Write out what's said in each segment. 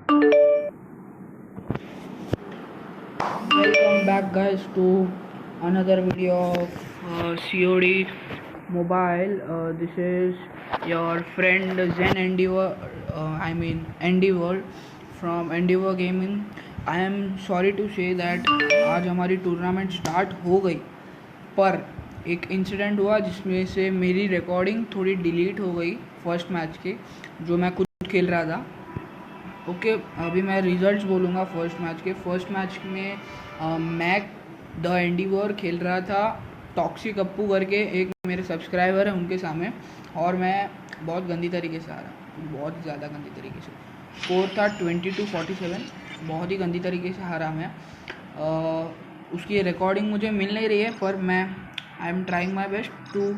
Welcome back, guys, to another video of COD Mobile. This is your friend Zen Endeavor, Andy World from Endeavor Gaming. I am sorry to say that आज हमारी tournament start हो गई, पर एक incident हुआ जिसमें से मेरी रिकॉर्डिंग थोड़ी डिलीट हो गई फर्स्ट मैच के, जो मैं खुद खेल रहा था। ओके, अभी मैं रिजल्ट्स बोलूँगा फर्स्ट मैच में मैक द एंडीवर खेल रहा था टॉक्सिक अप्पू करके, एक मेरे सब्सक्राइबर है उनके सामने, और मैं बहुत गंदी तरीके से हारा, बहुत ज़्यादा गंदी तरीके से। स्कोर था 22-47, बहुत ही गंदी तरीके से हारा मैं। उसकी रिकॉर्डिंग मुझे मिल नहीं रही है, पर मैं I am trying my best to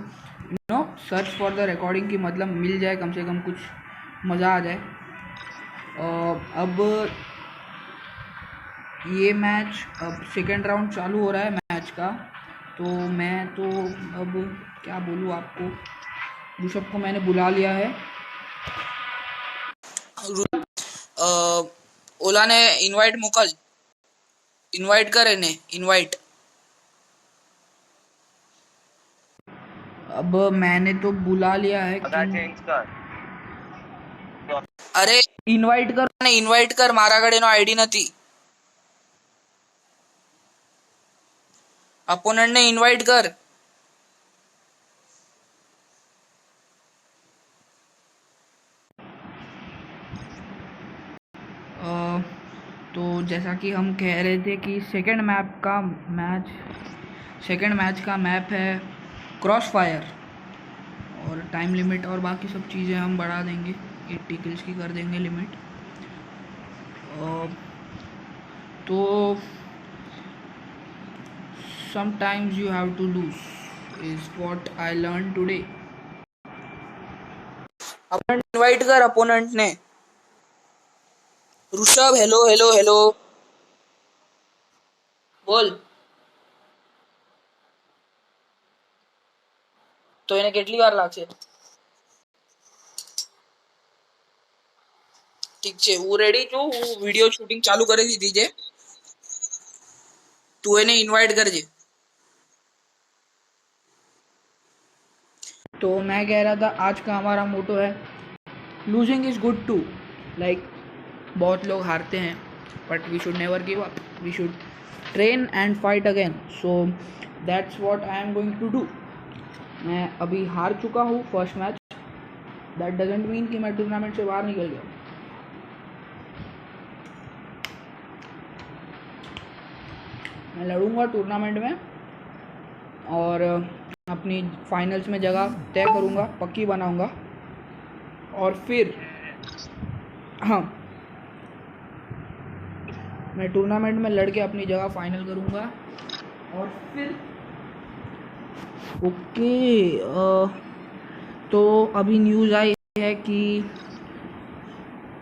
search for the recording की, मतलब मिल जाए, कम से कम कुछ मज़ा आ जाए। अब ये मैच, अब सेकेंड राउंड चालू हो रहा है मैच का, तो मैं तो अब क्या बोलूँ आपको, ऋषभ को मैंने बुला लिया है। ओला ने इनवाइट कर इन्हें इनवाइट। अब मैंने तो बुला लिया है अरे इनवाइट कर माराकडे नो आयडी नथी, अपोनेंट ने इनवाइट कर। तो जैसा कि हम कह रहे थे कि सेकेंड मैच का मैप है क्रॉस फायर, और टाइम लिमिट और बाकी सब चीज़ें हम बढ़ा देंगे, 80 किल्स की कर देंगे लिमिट। तो sometimes you have to lose is what I learned today. Opponent invite कर अपोनेंट ने। ऋषभ हेलो हेलो हेलो बोल। तो એને કેટલી વાર લાગશે? ઠીક છે, હું રેડી છું, હું વિડિયો શૂટિંગ ચાલુ કરી દીધી છે, તું એને ઇનવાઇટ કરજે। तो मैं कह रहा था आज का हमारा मोटो है losing is good too, like बहुत लोग हारते हैं, but we should never give up, we should train and fight again. So that's what I am going to do. मैं अभी हार चुका हूँ first match, that doesn't mean कि मैं टूर्नामेंट से बाहर निकल गया। मैं लड़ूंगा टूर्नामेंट में और अपनी फाइनल्स में जगह तय करूंगा, पक्की बनाऊंगा, और फिर हाँ, मैं टूर्नामेंट में लड़के अपनी जगह फाइनल करूंगा। और फिर तो अभी न्यूज़ आई है कि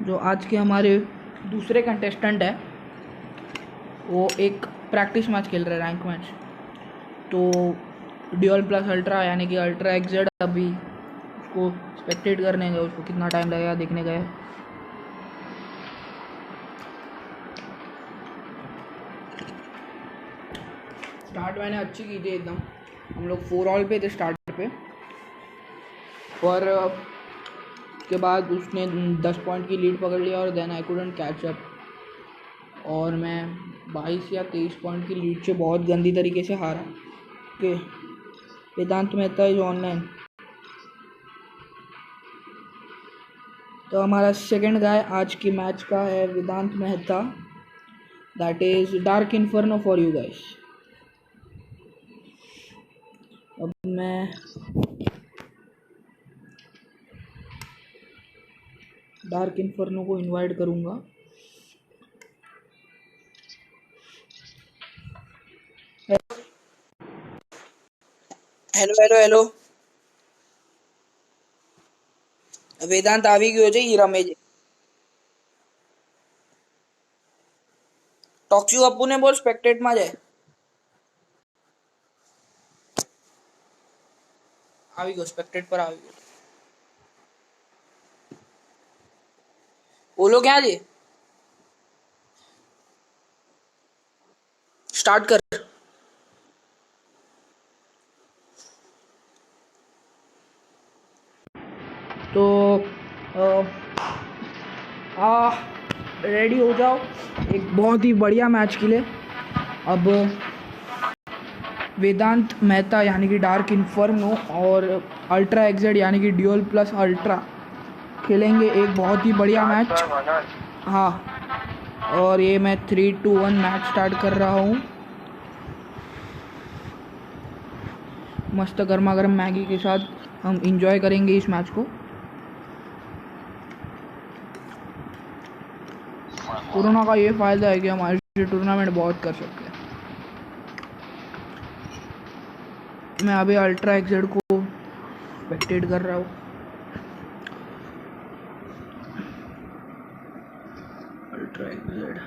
जो आज के हमारे दूसरे कंटेस्टेंट है, वो एक प्रैक्टिस मैच खेल रहे हैं, रैंक मैच, तो ड्यूअल प्लस अल्ट्रा यानी कि अल्ट्रा एक्जेड, अभी उसको स्पेक्टेट करने गए, उसको कितना टाइम लगेगा देखने गए। स्टार्ट मैंने अच्छी की थी एकदम, हम लोग 4 ऑल पे थे स्टार्ट पे, पर उसके बाद उसने 10 पॉइंट की लीड पकड़ लिया और then I couldn't catch up, और मैं 22 या 23 पॉइंट की लीड से बहुत गंदी तरीके से हारा। Okay, Vedant Mehta is online. तो हमारा सेकंड गाय आज की मैच का है Vedant Mehta, that is Dark Inferno for you guys. अब मैं डार्क इन्फर्नो को इनवाइट करूंगा। हेलो हेलो हेलो, વેદાંત આવી ગયો છે, ઈ રમે છે। ટોક્યુ અપ્પુને બોલ સ્પેક્ટેટમાં જાય। આવી ગયો, સ્પેક્ટેટ પર આવી ગયો। ઓલો ક્યાં છે? स्टार्ट कर। तो रेडी हो जाओ एक बहुत ही बढ़िया मैच के लिए। अब वेदांत मेहता यानी कि डार्क इन्फर्नो और अल्ट्रा एक्जेड यानी कि ड्यूल प्लस अल्ट्रा खेलेंगे एक बहुत ही बढ़िया मैच। हाँ, और ये मैं 3-2-1 मैच स्टार्ट कर रहा हूँ। मस्त गर्मा गर्म मैगी के साथ हम इंजॉय करेंगे इस मैच को। कोरोना का ये फ़ायदा है कि हम ऐसे टूर्नामेंट बहुत कर सकते हैं। मैं अभी अल्ट्रा एक्जेड को स्पेक्टेट कर रहा हूँ। अल्ट्रा एक्जेड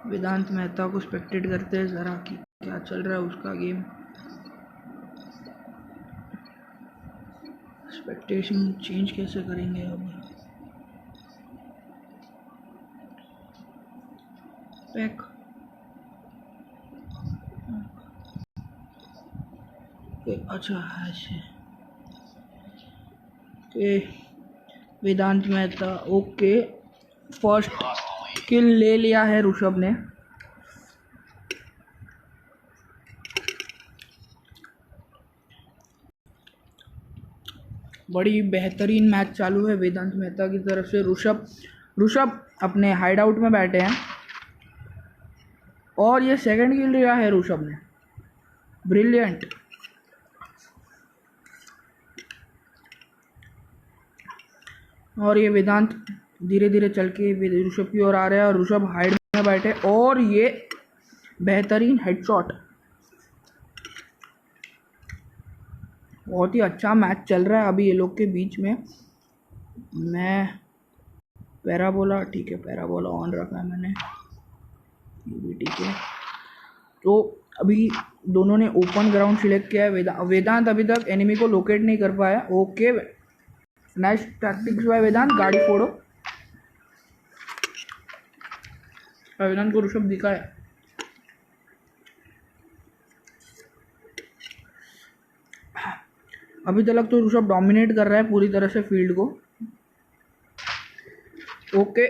वेदांत मेहता को स्पेक्टेट करते हैं ज़रा कि क्या चल रहा है उसका गेम। एक्सपेक्टेशन चेंज कैसे करेंगे अब। पैक अच्छा ऐसे okay. Vedant Mehta okay, first kill ले लिया है ऋषभ ने। बड़ी बेहतरीन मैच चालू है वेदांत मेहता की तरफ से। ऋषभ अपने हाइड आउट में बैठे हैं और ये सेकंड किल लिया है ऋषभ ने। ब्रिलियंट। और ये वेदांत धीरे धीरे चल के ऋषभ की ओर आ रहा है और ऋषभ हाइड में बैठे और ये बेहतरीन हेडशॉट। बहुत ही अच्छा मैच चल रहा है अभी ये लोग के बीच में। मैं पैराबोला, ठीक है पैराबोला ऑन रखा है मैंने, ये भी ठीक है। तो अभी दोनों ने ओपन ग्राउंड सिलेक्ट किया है। वेदांत अभी तक एनिमी को लोकेट नहीं कर पाया। ओके, नाइस टैक्टिक्स बाय वेदांत। गाड़ी फोड़ो। वेदांत को ऋषभ दिखा है। अभी तक तो ऋषभ डोमिनेट कर रहा है पूरी तरह से फील्ड को। ओके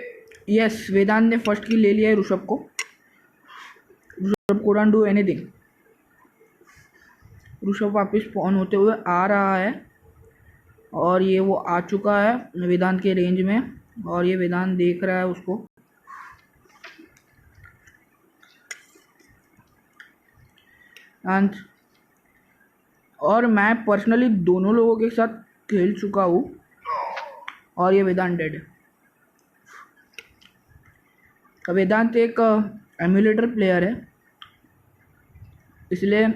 यस, वेदांत ने फर्स्ट किल ले लिया है ऋषभ को। Rishabh couldn't do anything। Rishabh वापस स्पॉन होते हुए आ रहा है और ये वो आ चुका है वेदांत के रेंज में और ये वेदांत देख रहा है उसको। और मैं पर्सनली दोनों लोगों के साथ खेल चुका हूँ और ये वेदांत डेड है। वेदांत एक एमुलेटर प्लेयर है, इसलिए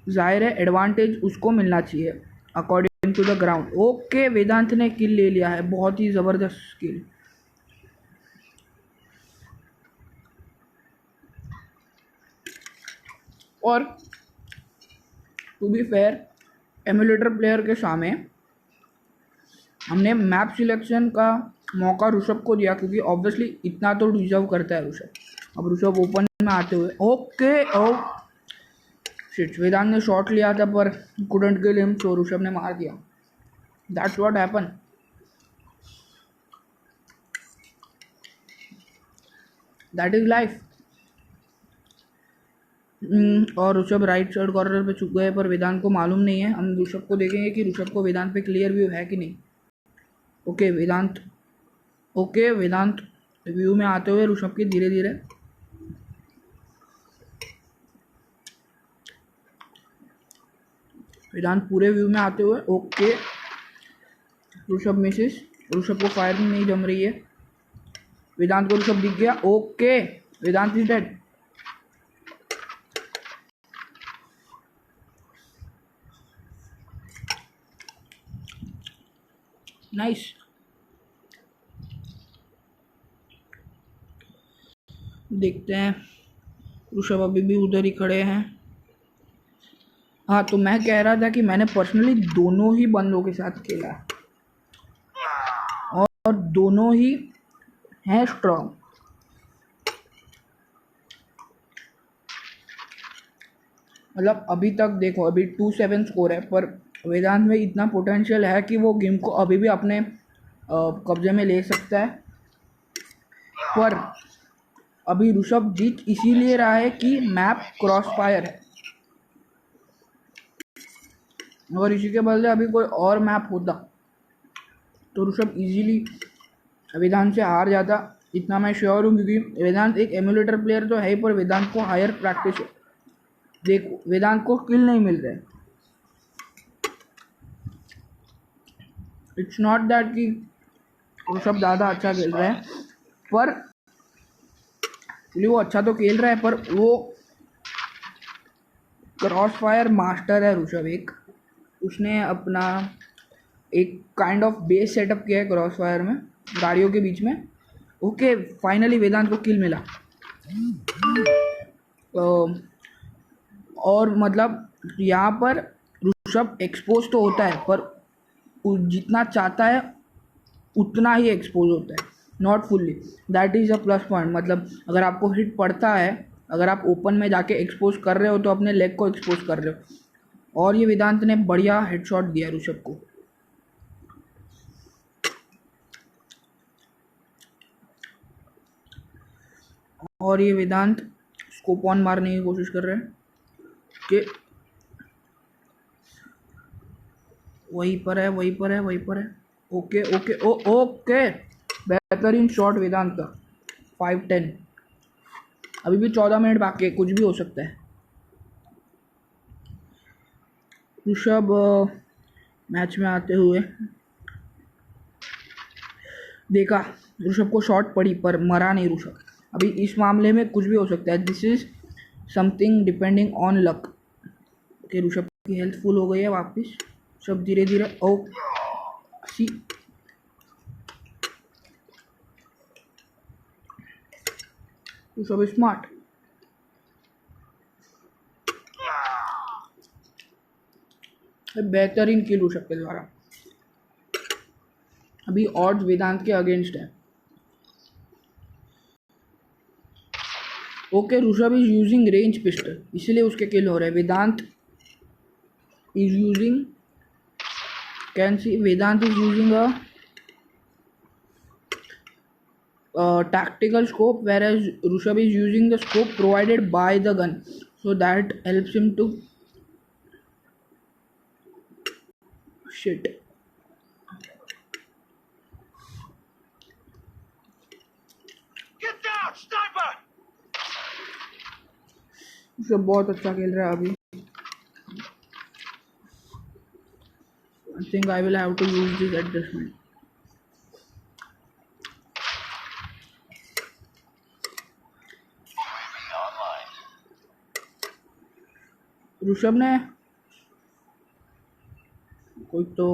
जाहिर है एडवांटेज उसको मिलना चाहिए according to the ground. Okay, Vedant ने किल ले लिया है, बहुत ही ज़बरदस्त किल। और to be fair emulator player के सामने हमने मैप सिलेक्शन का मौका ऋषभ को दिया क्योंकि ऑब्वियसली इतना तो डिजर्व करता है ऋषभ। अब ऋषभ ओपन में आते हुए ओके ओ शिट, वेदांत ने शॉट लिया था पर couldn't kill him, तो ऋषभ ने मार दिया। That's what happen. That is life. और ऋषभ राइट साइड कॉर्नर पे चुक गए पर वेदांत को मालूम नहीं है। हम ऋषभ को देखेंगे कि ऋषभ को वेदांत पे क्लियर व्यू है कि नहीं। ओके वेदांत व्यू में आते हुए ऋषभ के धीरे धीरे। वेदांत पूरे व्यू में आते हुए ओके। ऋषभ मिसेस, ऋषभ को फायरिंग नहीं जम रही है। वेदांत को ऋषभ दिख गया। Okay, Vedant is dead. Nice. देखते हैं, ऋषभ अभी भी उधर ही खड़े हैं। हाँ, तो मैं कह रहा था कि मैंने पर्सनली दोनों ही बंदों के साथ खेला और दोनों ही हैं स्ट्रॉन्ग। मतलब अभी तक देखो, अभी 2-7 स्कोर है, पर वेदांत में इतना पोटेंशियल है कि वो गेम को अभी भी अपने कब्जे में ले सकता है। पर अभी ऋषभ जीत इसीलिए रहा है कि मैप क्रॉस फायर है। अगर इसी के बदले अभी कोई और मैप होता तो ऋषभ इजीली वेदांत से हार जाता, इतना मैं श्योर हूँ, क्योंकि वेदांत एक एमुलेटर प्लेयर तो है ही, पर वेदांत को हायर प्रैक्टिस है। देखो वेदांत को किल नहीं मिल रहे। इट्स नॉट दैट कि ऋषभ ज़्यादा अच्छा खेल रहा है, पर वो अच्छा तो खेल रहा है, पर वो क्रॉस फायर मास्टर है ऋषभ। एक उसने अपना एक काइंड ऑफ बेस सेटअप किया है क्रॉस फायर में, गाड़ियों के बीच में। ओके, फाइनली वेदांत को किल मिला। और मतलब यहाँ पर ऋषभ एक्सपोज तो होता है, पर जितना चाहता है उतना ही एक्सपोज होता है, not fully. That is a plus point. मतलब अगर आपको हिट पड़ता है, अगर आप ओपन में जाके एक्सपोज कर रहे हो तो अपने लेग को एक्सपोज कर रहे हो। और ये वेदांत ने बढ़िया हेडशॉट दिया ऋषभ को। और ये वेदांत स्कोप ऑन मारने की कोशिश कर रहे हैं कि वहीं पर है, वहीं पर है, वहीं पर है। ओके ओके ओके, बेहतरीन शॉट वेदांत का। 5-10, अभी भी 14 मिनट बाकी है, कुछ भी हो सकता है। ऋषभ मैच में आते हुए देखा, ऋषभ को शॉट पड़ी पर मरा नहीं ऋषभ। अभी इस मामले में कुछ भी हो सकता है। This is something depending on luck. Okay, Rishabh की हेल्थ फुल हो गई है वापस। ऋषभ धीरे धीरे, ओ सी, ऋषभ स्मार्ट। बेहतरीन किल ऋषभ के द्वारा। अभी ऑड्स वेदांत के अगेंस्ट है। Okay, Rishabh is using range pistol, इसीलिए उसके किल हो रहे हैं। Vedant is using, can see, Vedant is using a tactical scope, whereas Rishabh is using the scope provided by the gun, so that helps him to shit. Get down, sniper! Rishabh बहुत अच्छा खेल रहा है अभी। I think I will have to use this adjustment. Rishabh ने कोई तो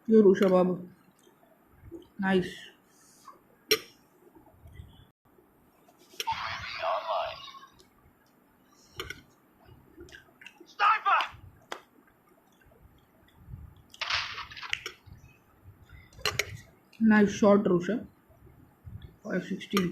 ये ऋषभ अब नाइस। Nice shot Rishabh. 516।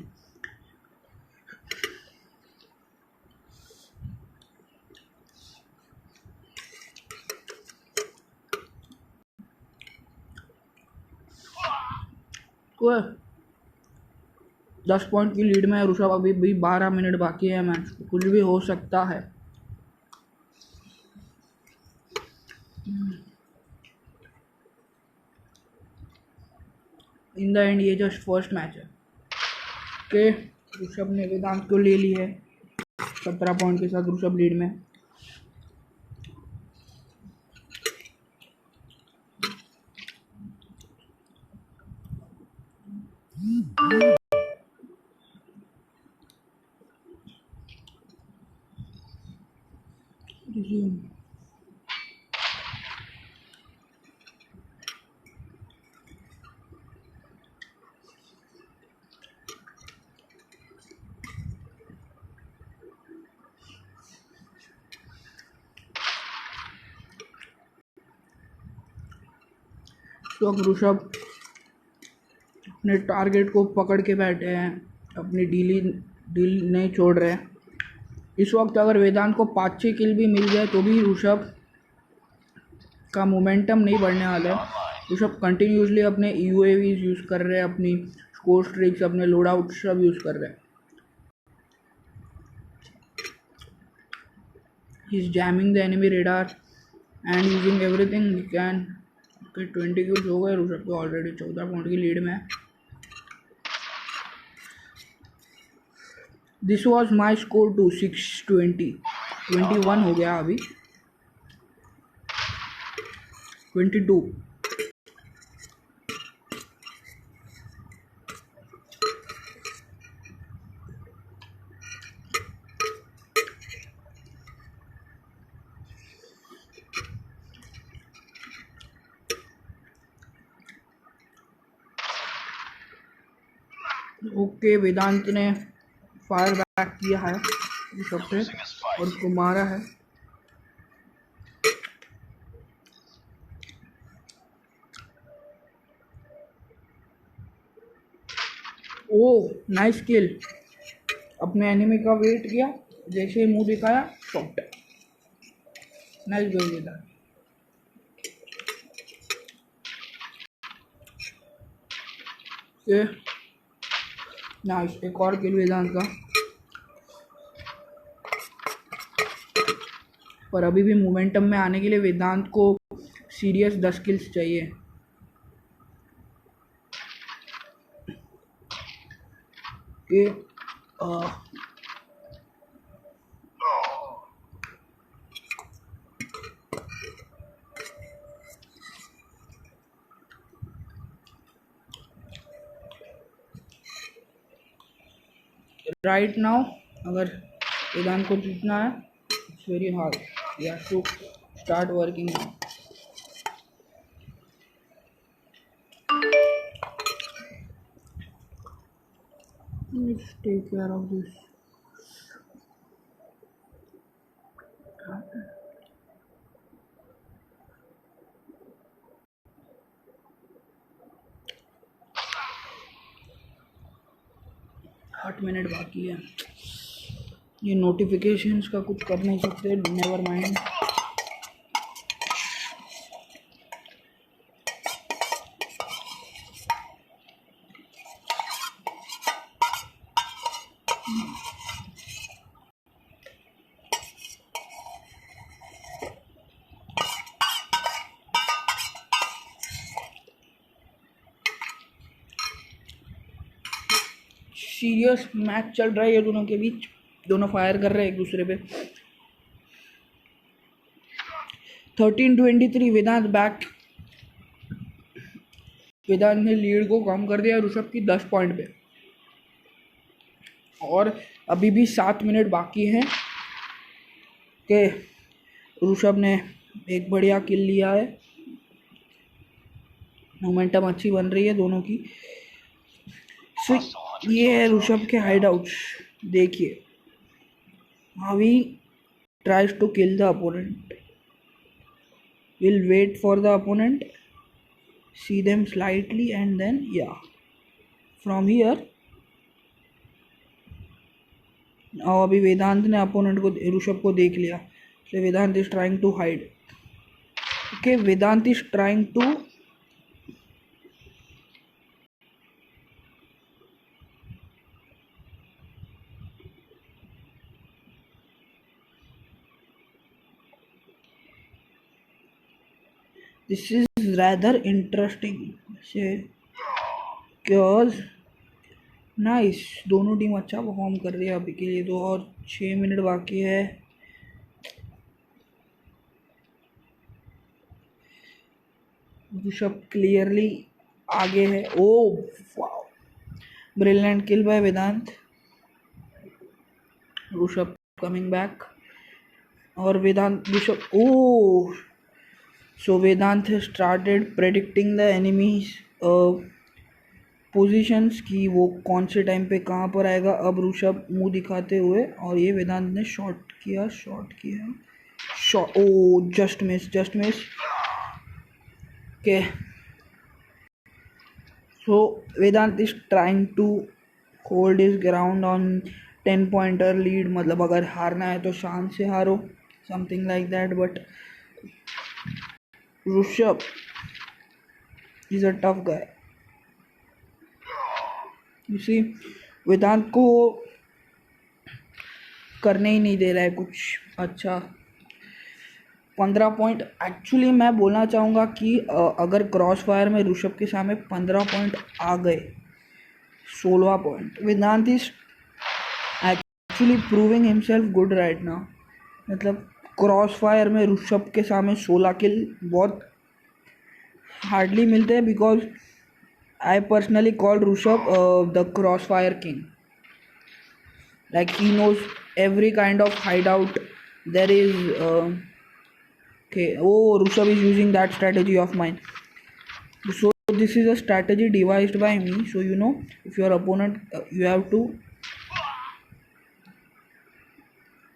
कोई 10 पॉइंट की लीड में है ऋषभ। अभी भी 12 मिनट बाकी है मैच, कुछ भी हो सकता है। इन द एंड ये जस्ट फर्स्ट मैच है कि ऋषभ ने वेदांत को ले ली है 17 पॉइंट के साथ। ऋषभ लीड में। Resume. तो अब ऋषभ अपने टारगेट को पकड़ के बैठे हैं, अपनी डील नहीं छोड़ रहे हैं। इस वक्त अगर वेदांत को 5-6 किल भी मिल जाए तो भी ऋषभ का मोमेंटम नहीं बढ़ने वाला है। ऋषभ कंटिन्यूसली अपने यूएवीज यूज़ कर रहे हैं, अपनी स्कोर स्ट्रिक्स, अपने लोड आउट सब यूज़ कर रहे हैं। He is jamming the enemy radar and using everything he can. 20 kills हो गए ऋषभ को, ऑलरेडी 14 पॉइंट की लीड में है। This was my score two 620, 21 हो गया अभी, 22। ओके, वेदांत ने फायर बैक किया है ऋषभ पे और उसको मारा है। ओह, नाइस किल। अपने एनिमी का वेट किया, जैसे ही मुंह दिखाया शॉट। नाइस गोल वेदांत। नाइस, एक और किल वेदांत का। पर अभी भी मोमेंटम में आने के लिए वेदांत को सीरियस 10 किल्स चाहिए। कि राइट नाउ अगर वेदांत को जीतना है, it's very hard, you have to start working now. Let's take care of this. 8 minute बाकी है। ये नोटिफिकेशंस का कुछ कर नहीं सकते, नेवर माइंड। सीरियस मैच चल रहा है ये दोनों के बीच, दोनों फायर कर रहे हैं एक दूसरे पे। 13-23 वेदांत बैक। वेदांत ने लीड को कम कर दिया ऋषभ की 10 पॉइंट पे, और अभी भी 7 मिनट बाकी हैं कि ऋषभ ने एक बढ़िया किल लिया है। मोमेंटम अच्छी बन रही है दोनों की। ये है ऋषभ के हाइड आउट्स, देखिए। How he tries to kill the opponent, will wait for the opponent, see them slightly and then yeah from here. और अभी वेदांत ने अपोनेंट को, ऋषभ को देख लिया, so Vedant is trying to hide. Okay, Vedant is trying to this is rather interesting because nice, दोनों team अच्छा perform कर रही है अभी के लिए तो। और 6 मिनट बाकी है। ऋषभ क्लियरली आगे है। ओ वाओ, ब्रिलियंट किल बाय वेदांत। ऋषभ कमिंग बैक और वेदांत ऋषभ। ओ, so Vedant has started predicting the enemies positions की वो कौन से टाइम पे कहाँ पर आएगा। अब ऋषभ मुंह दिखाते हुए, और ये वेदांत ने शॉट किया, शॉट। ओ, जस्ट मिस के So Vedant is trying to hold his ground on 10 pointer lead. मतलब अगर हारना है तो शान से हारो, something like that. But Rushabh is a tough guy. You see, वेदांत को करने ही नहीं दे रहा है कुछ अच्छा. 15 पॉइंट. एक्चुअली मैं बोलना चाहूँगा कि अगर क्रॉस फायर में ऋषभ के सामने 15 पॉइंट आ गए, 16 point, Vedant is actually proving himself good right now. मतलब क्रॉस फायर में ऋषभ के सामने 16 किल बहुत हार्डली मिलते हैं, because I personally call Rishabh the crossfire king. Like he knows every kind of hideout there is. Okay, oh, Rushabh is using that strategy of mine. So this is a strategy devised by me. So you know, if your opponent, you have to.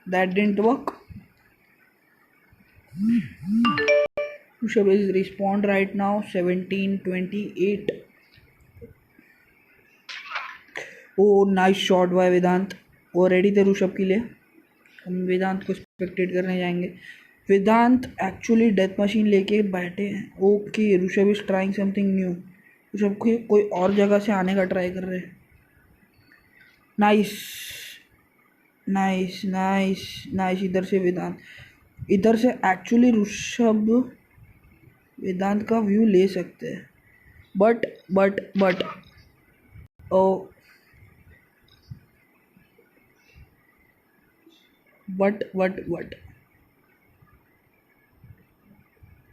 That didn't work. Rushabh is respawned right now. 17-28. Oh, nice shot by Vedant. वो ready थे ऋषभ के लिए. हम वेदांत को स्पेक्टेट करने जाएंगे. वेदांत actually death machine लेके बैठे हैं. Okay, Rishabh is trying something new. Rishabh को कोई और जगह से आने का ट्राई कर रहे हैं. Nice nice nice nice. इधर से वेदांत, इधर से एक्चुअली ऋषभ वेदांत का व्यू ले सकते हैं. But oh what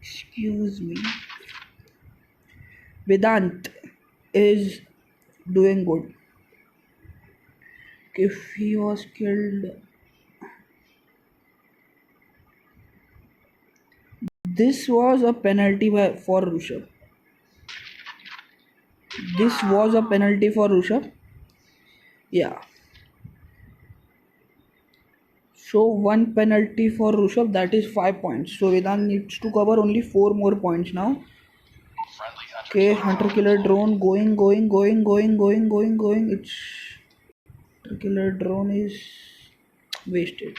excuse me. Vedant is doing good. If he was killed, this was a penalty for Rushabh. This was a penalty for Rushabh. Yeah. So one penalty for Rushabh, that is 5 points. So Vedant needs to cover only 4 more points now. Okay, hunter killer drone going. It's hunter killer drone is wasted.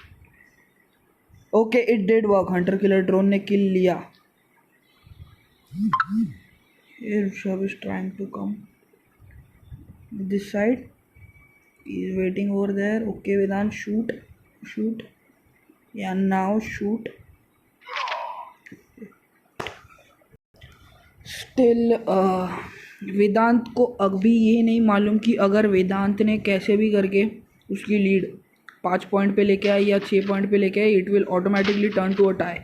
Okay, it did work. Hunter killer drone ने kill लिया. Here Rushabh is trying to come this side. He is waiting over there. Okay, Vedant, shoot. Yeah, now shoot. Still वेदांत को अभी ये नहीं मालूम कि अगर वेदांत ने कैसे भी करके उसकी लीड 5 पॉइंट पे लेके आई या 6 पॉइंट पे लेके आई, it will automatically turn to a tie.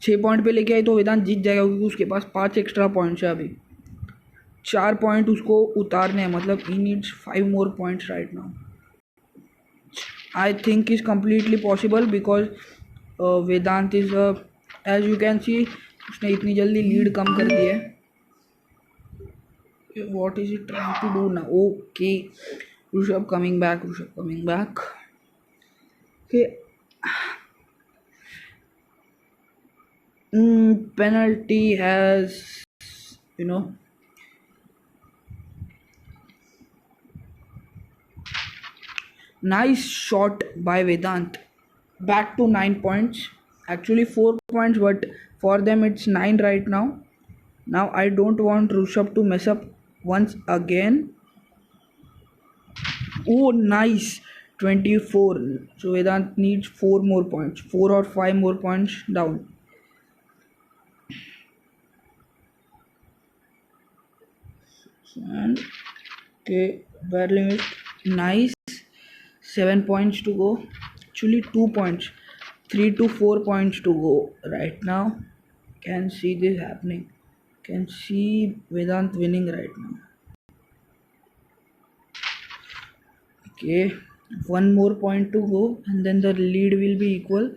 6 point पे लेके आई तो वेदांत जीत जाएगा, क्योंकि उसके पास 5 एक्स्ट्रा पॉइंट्स है. अभी 4 पॉइंट उसको उतारने हैं. मतलब he needs 5 more points right now. I think is completely possible because Vedant is as you can see, उसने इतनी जल्दी लीड कम कर दी है. What is he trying to do now? Okay, Rushabh coming back. Okay, penalty has, you know, nice shot by Vedant. Back to 9 points. Actually 4 points, but for them it's 9 right now. Now I don't want Rushabh to mess up once again. Oh, nice. 24. So Vedant needs 4 more points. 4 or 5 more points down. And okay, barely missed. Nice. 7 points to go. Actually 2 points. 3 to 4 points to go right now. Can see this happening. Can see Vedant winning right now. Okay, 1 more point to go and then the lead will be equal.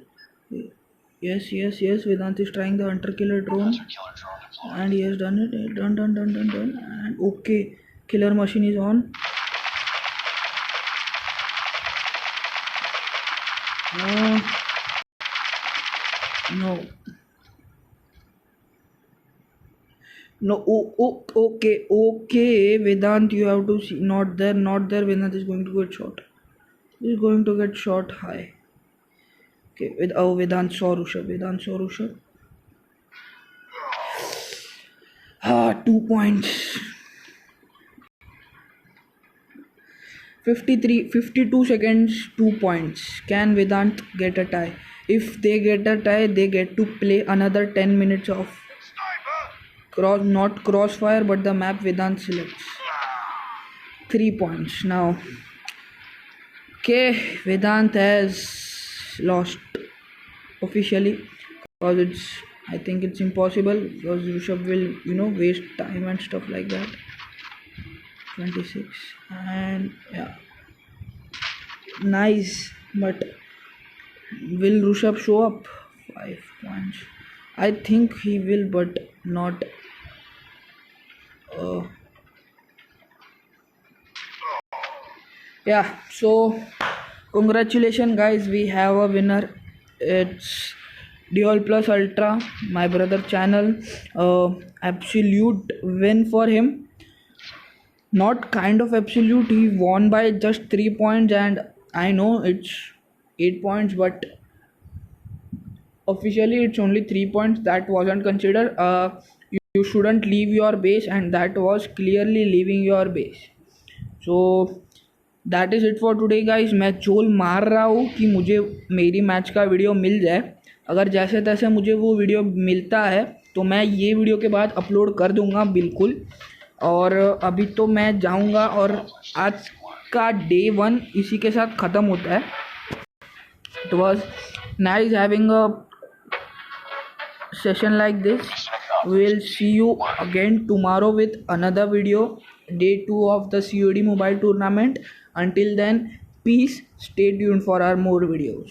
Yes. Vedant is trying the hunter killer drone and he has done it. Done. And okay, killer machine is on. No. No, okay, Vedant, you have to see. Not there, not there. Vedant is going to get shot. He's going to get shot high. Okay, Vedant saw Rushabh. Vedant saw Rushabh. 2 points. 52 seconds, 2 points. Can Vedant get a tie? If they get a tie, they get to play another 10 minutes of not crossfire, but the map Vedant selects. 3 points. Now, okay, Vedant has lost officially because I think it's impossible because Rishabh will, waste time and stuff like that. 26 and yeah, nice, but will Rushabh show up? 5 points. I think he will, but not. Yeah, so congratulations, guys. We have a winner. It's Dual Plus Ultra, my brother channel. Absolute win for him. Not kind of absolute. He won by just 3 points, and I know it's 8 points, but officially it's only 3 points. That wasn't considered. You shouldn't leave your base, and that was clearly leaving your base. So that is it for today guys. मैं जोल मार रहा हूँ कि मुझे मेरी match का video मिल जाए. अगर जैसे तैसे मुझे वो वीडियो मिलता है तो मैं ये वीडियो के बाद अपलोड कर दूँगा बिल्कुल. और अभी तो मैं जाऊँगा और आज का डे 1 इसी के साथ ख़त्म होता है. It was nice having a session like this. We'll see you again tomorrow with another video, day 2 of the COD mobile tournament. Until then, peace. Stay tuned for our more videos.